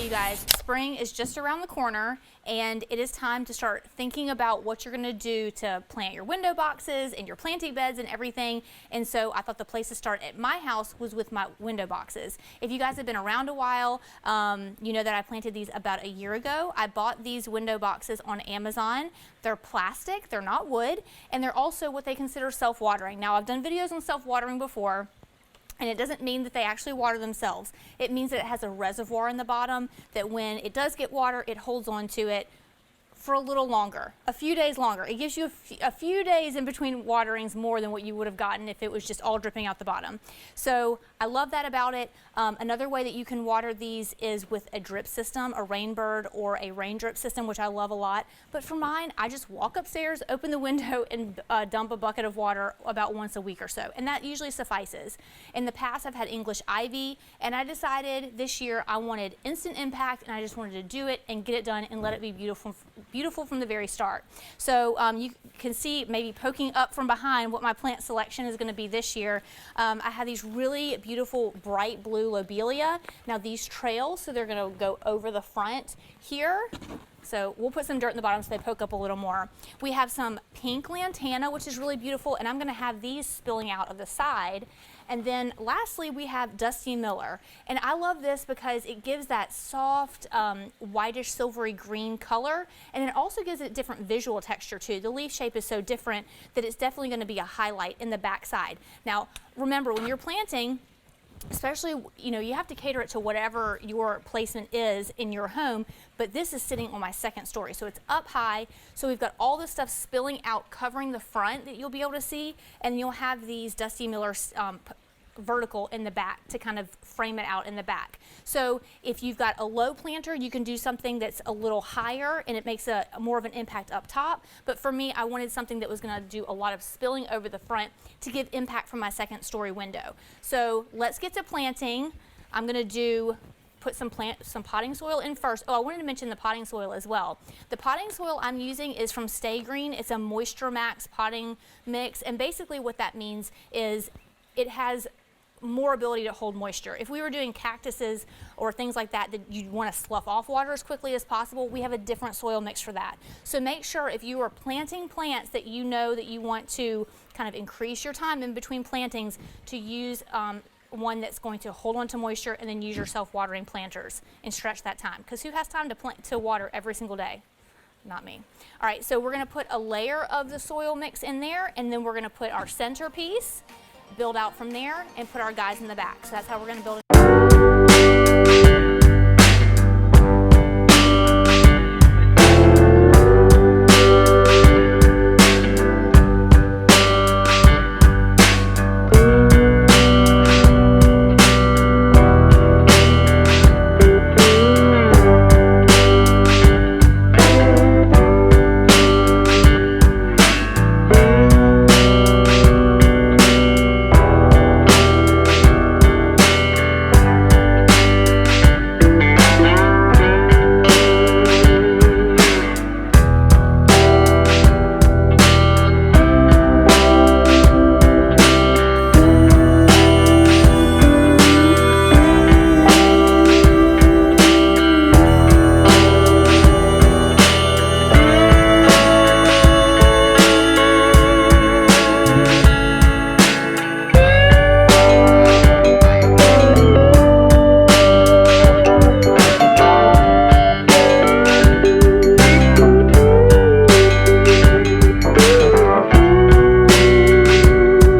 Okay, you guys, spring is just around the corner, and it is time to start thinking about what you're gonna do to plant your window boxes and your planting beds and everything. And so I thought the place to start at my house was with my window boxes. If you guys have been around a while, you know that I planted these about a year ago. I bought these window boxes on Amazon. They're plastic, they're not wood, and they're also what they consider self-watering. Now, I've done videos on self-watering before, and it doesn't mean that they actually water themselves. It means that it has a reservoir in the bottom that when it does get water, it holds on to it for a little longer, a few days longer. It gives you a few days in between waterings more than what you would have gotten if it was just all dripping out the bottom. So I love that about it. Another way that you can water these is with a drip system, a Rainbird or a rain drip system, which I love a lot. But for mine, I just walk upstairs, open the window, and dump a bucket of water about once a week or so. And that usually suffices. In the past, I've had English ivy, and I decided this year I wanted instant impact, and I just wanted to do it and get it done and let it be beautiful from the very start. So you can see maybe poking up from behind what my plant selection is going to be this year. I have these really beautiful bright blue lobelia. Now these trail, so they're going to go over the front here. So we'll put some dirt in the bottom so they poke up a little more. We have some pink lantana, which is really beautiful, and I'm going to have these spilling out of the side. And then lastly, we have Dusty Miller. And I love this because it gives that soft, whitish silvery green color. And it also gives it different visual texture too. The leaf shape is so different that it's definitely going to be a highlight in the back side. Now, remember, when you're planting, especially, you have to cater it to whatever your placement is in your home, but this is sitting on my second story, so it's up high, so we've got all this stuff spilling out, covering the front that you'll be able to see, and you'll have these Dusty Miller vertical in the back to kind of frame it out in the back. So if you've got a low planter, you can do something that's a little higher and it makes a more of an impact up top. But for me, I wanted something that was going to do a lot of spilling over the front to give impact from my second story window. So let's get to planting. I'm going to put some potting soil in first. Oh, I wanted to mention the potting soil as well. The potting soil I'm using is from Stay Green. It's a Moisture Max potting mix, and basically what that means is it has more ability to hold moisture. If we were doing cactuses or things like that you'd want to slough off water as quickly as possible, we have a different soil mix for that. So make sure if you are planting plants that you know that you want to kind of increase your time in between plantings to use one that's going to hold on to moisture, and then use your self-watering planters and stretch that time. Because who has time to water every single day? Not me. All right, so we're going to put a layer of the soil mix in there, and then we're going to put our centerpiece, build out from there, and put our guys in the back. So that's how we're going to build it.